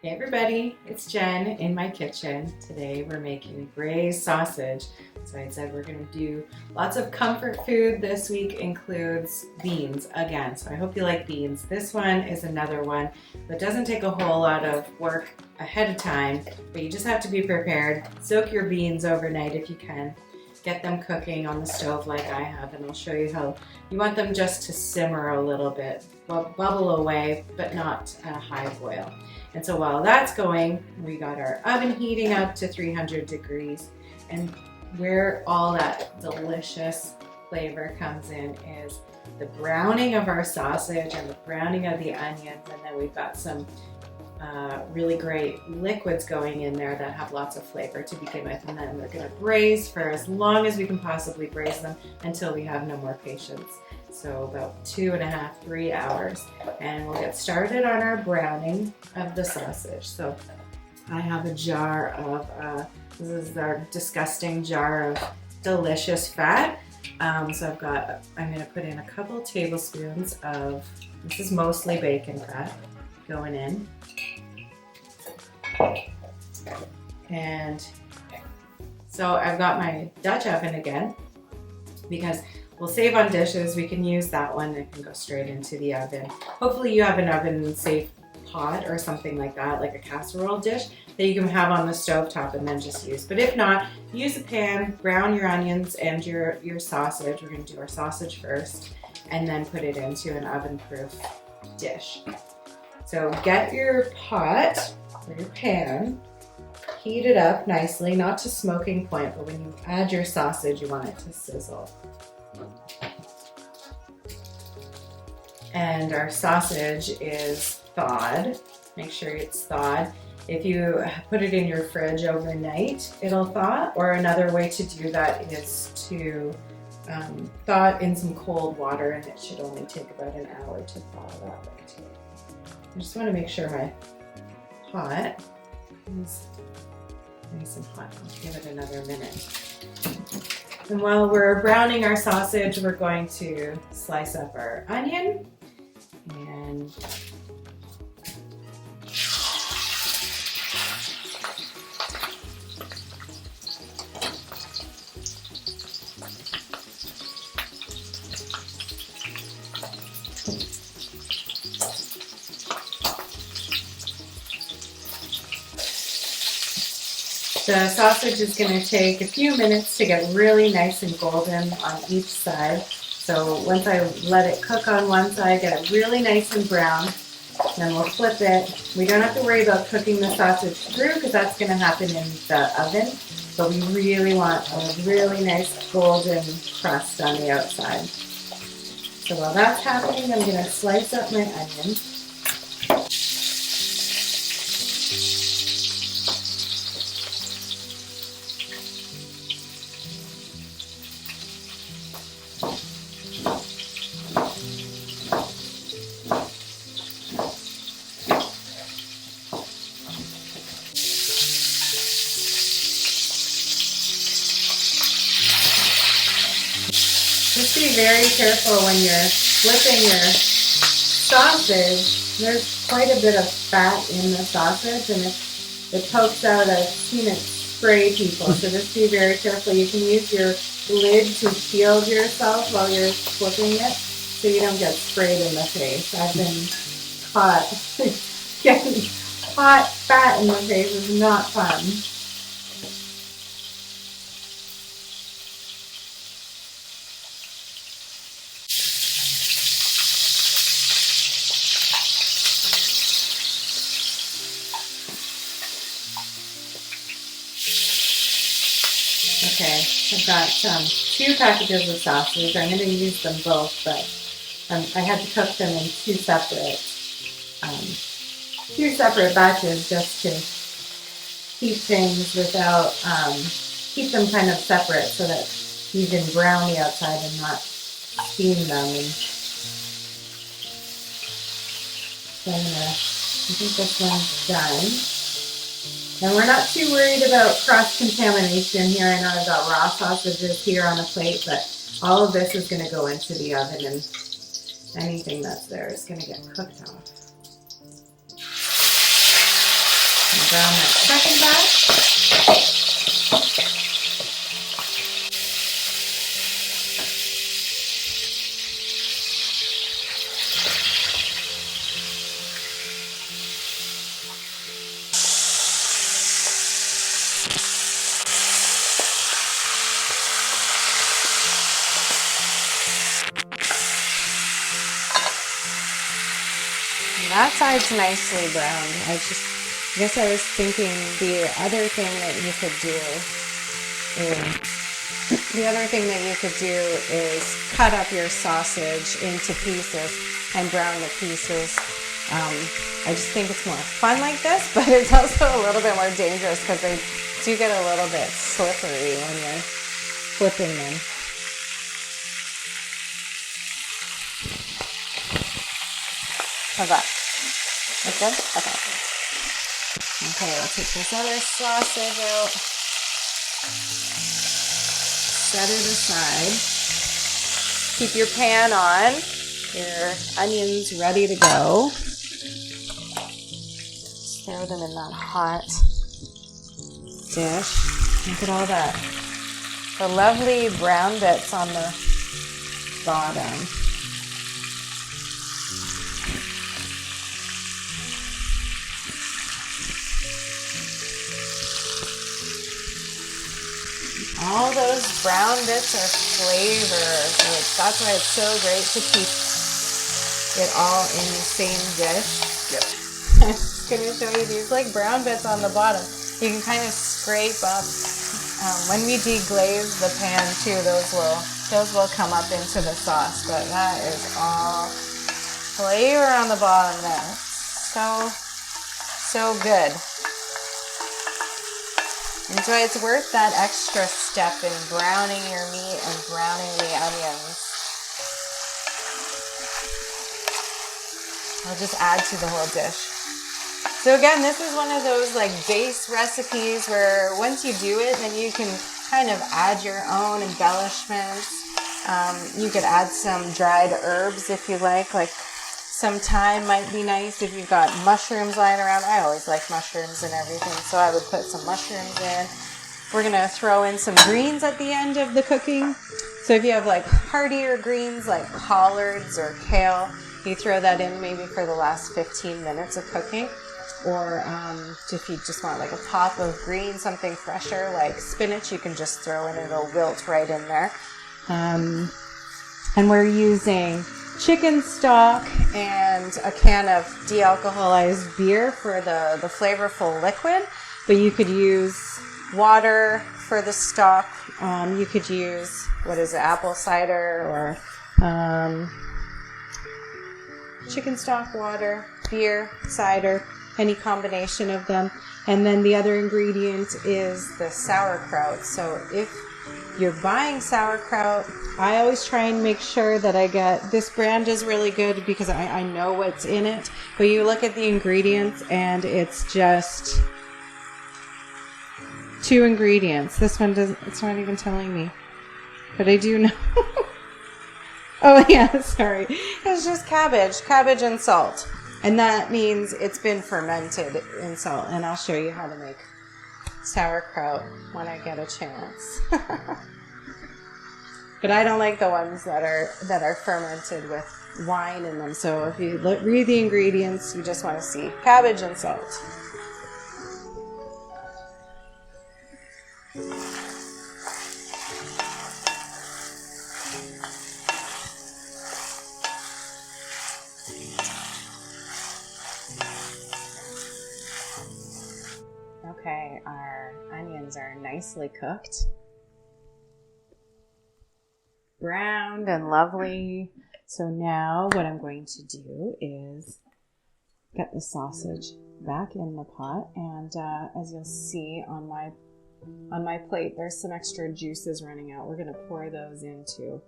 Hey everybody, it's Jen in my kitchen. Today we're making braised sausage. So I said we're going to do lots of comfort food. This week includes beans again. So I hope you like beans. This one is another one that doesn't take a whole lot of work ahead of time, but you just have to be prepared. Soak your beans overnight if you can. Get them cooking on the stove like I have, and I'll show you how you want them just to simmer a little bit, bubble away, but not at a high boil. And so while that's going, we got our oven heating up to 300 degrees, and where all that delicious flavor comes in is the browning of our sausage and the browning of the onions, and then we've got some really great liquids going in there that have lots of flavor to begin with, and then we're going to braise for as long as we can possibly braise them until we have no more patience. So about 2.5 to 3 hours, and we'll get started on our browning of the sausage. So I have a jar of, this is our disgusting jar of delicious fat. So I'm going to put in a couple tablespoons of, this is mostly bacon fat going in. And so I've got my Dutch oven again, because we'll save on dishes. We can use that one. It can go straight into the oven. Hopefully you have an oven-safe pot or something like that, like a casserole dish that you can have on the stovetop and then just use. But if not, use a pan, brown your onions and your sausage. We're going to do our sausage first and then put it into an oven-proof dish. So get your pot or your pan, heat it up nicely, not to smoking point, but when you add your sausage, you want it to sizzle. And our sausage is thawed. Make sure it's thawed. If you put it in your fridge overnight, it'll thaw. Or another way to do that is to thaw it in some cold water, and it should only take about an hour to thaw that way too. I just want to make sure my pot is nice and hot. I'll give it another minute. And while we're browning our sausage, we're going to slice up our onion and the sausage is going to take a few minutes to get really nice and golden on each side. So once I let it cook on one side, get it really nice and brown, then we'll flip it. We don't have to worry about cooking the sausage through because that's going to happen in the oven. But we really want a really nice golden crust on the outside. So while that's happening, I'm going to slice up my onions. Just be very careful when you're flipping your sausage. There's quite a bit of fat in the sausage, and if it pokes out, I've seen it spray people. So just be very careful. You can use your lid to shield yourself while you're flipping it so you don't get sprayed in the face. I've been caught getting hot fat in the face. Is not fun. Okay, I've got 2 packages of sausage. I'm going to use them both, but I had to cook them in two separate batches just to keep things keep them kind of separate so that you can brown the outside and not steam them. And so I think this one's done. And we're not too worried about cross-contamination here. I know I've got raw sausages here on a plate, but all of this is going to go into the oven, and anything that's there is going to get cooked off. brown that second batch. That side's nicely browned. I guess I was thinking the other thing that you could do is cut up your sausage into pieces and brown the pieces. I just think it's more fun like this, but it's also a little bit more dangerous because they do get a little bit slippery when you're flipping them. How's that? That's good? Okay. Okay, we'll take this other sausage out. Set it aside. Keep your pan on. Your onions ready to go. Throw them in that hot dish. Look at all that. The lovely brown bits on the bottom. All those brown bits are flavor. That's why it's so great to keep it all in the same dish. Yep. I'm just going to show you these like brown bits on the bottom. You can kind of scrape up. When we deglaze the pan too, those will come up into the sauce. But that is all flavor on the bottom there. So good. And so it's worth that extra step in browning your meat and browning the onions. I'll just add to the whole dish. So again, this is one of those like base recipes where once you do it, then you can kind of add your own embellishments. You could add some dried herbs if you like some thyme might be nice if you've got mushrooms lying around. I always like mushrooms and everything, so I would put some mushrooms in. We're going to throw in some greens at the end of the cooking. So if you have like heartier greens like collards or kale, you throw that in maybe for the last 15 minutes of cooking. Or if you just want like a pop of green, something fresher like spinach, you can just throw in, it'll wilt right in there. And we're using chicken stock and a can of de-alcoholized beer for the flavorful liquid, but you could use water for the stock. You could use, apple cider or chicken stock, water, beer, cider, any combination of them. And then the other ingredient is the sauerkraut. So if you're buying sauerkraut, I always try and make sure that I get, this brand is really good because I know what's in it, but you look at the ingredients and it's just 2 ingredients. This one it's not even telling me, but I do know. Oh yeah, sorry. It's just cabbage and salt. And that means it's been fermented in salt. And I'll show you how to make sauerkraut when I get a chance. But I don't like the ones that are fermented with wine in them. So if you read the ingredients, you just want to see cabbage and salt. Okay, our onions are nicely cooked. Browned and lovely. So now what I'm going to do is get the sausage back in the pot, and as you'll see on my plate, there's some extra juices running out. We're going to pour those into.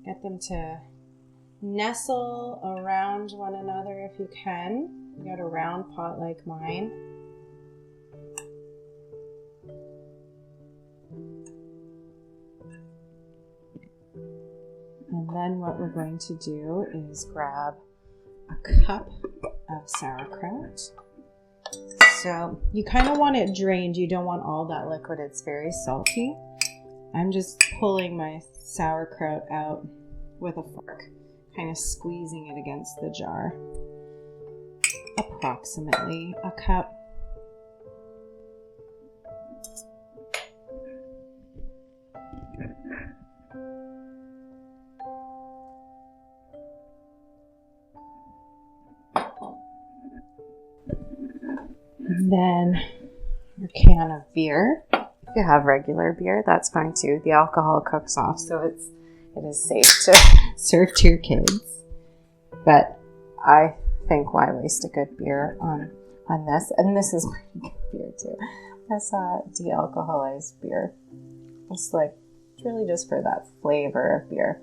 Get them to nestle around one another if you can. You got a round pot like mine. And then what we're going to do is grab a cup of sauerkraut. So you kind of want it drained. You don't want all that liquid. It's very salty. I'm just pulling my sauerkraut out with a fork, kind of squeezing it against the jar. Approximately a cup. And then your can of beer. If you have regular beer, that's fine too. The alcohol cooks off, so it is safe to serve to your kids. But I think why waste a good beer on this? And this is pretty good beer too. I saw de-alcoholized beer. It's really just for that flavor of beer.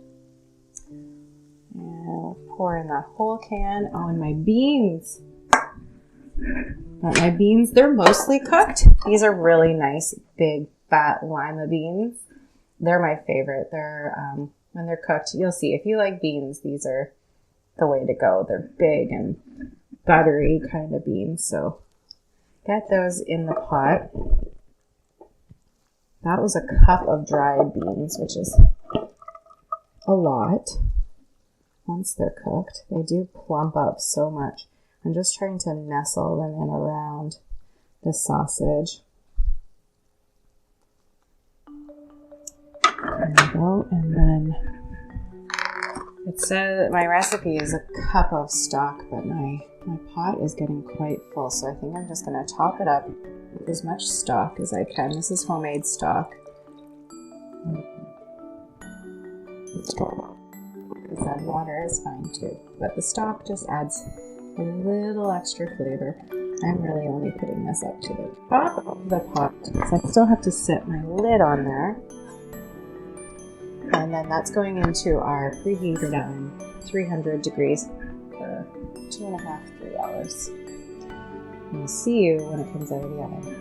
And I'll pour in that whole can. Oh, and my beans. My beans, they're mostly cooked. These are really nice, big, fat Lima beans. They're my favorite. They're when they're cooked, you'll see. If you like beans, these are the way to go. They're big and buttery kind of beans. So get those in the pot. That was a cup of dried beans, which is a lot. Once they're cooked, they do plump up so much. I'm just trying to nestle them in around the sausage. There we go. And then it said my recipe is a cup of stock, but my pot is getting quite full. So I think I'm just going to top it up with as much stock as I can. This is homemade stock. And water is fine too, but the stock just adds a little extra flavor. I'm really only putting this up to the top of the pot, so I still have to set my lid on there. And then that's going into our preheated oven, 300 degrees for 2.5–3 hours. And we'll see you when it comes out of the oven.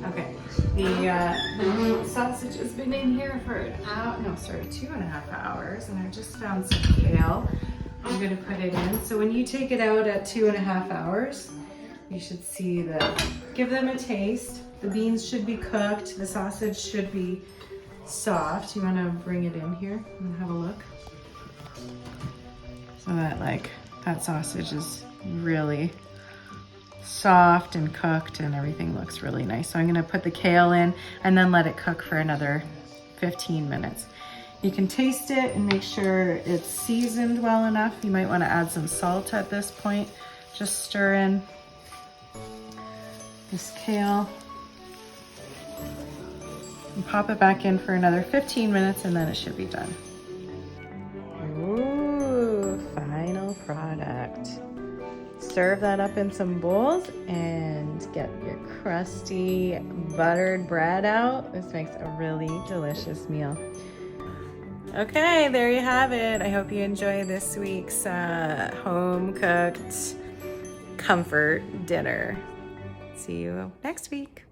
Okay, the sausage has been in here for an hour, 2.5 hours, and I just found some kale. I'm gonna put it in. So when you take it out at 2.5 hours, you should see give them a taste. The beans should be cooked, the sausage should be soft. You wanna bring it in here and have a look. So that sausage is really soft and cooked and everything looks really nice. So I'm gonna put the kale in and then let it cook for another 15 minutes. You can taste it and make sure it's seasoned well enough. You might wanna add some salt at this point. Just stir in this kale and pop it back in for another 15 minutes and then it should be done. Ooh, final product. Serve that up in some bowls and get your crusty buttered bread out. This makes a really delicious meal. Okay, there you have it. I hope you enjoy this week's home-cooked comfort dinner. See you next week.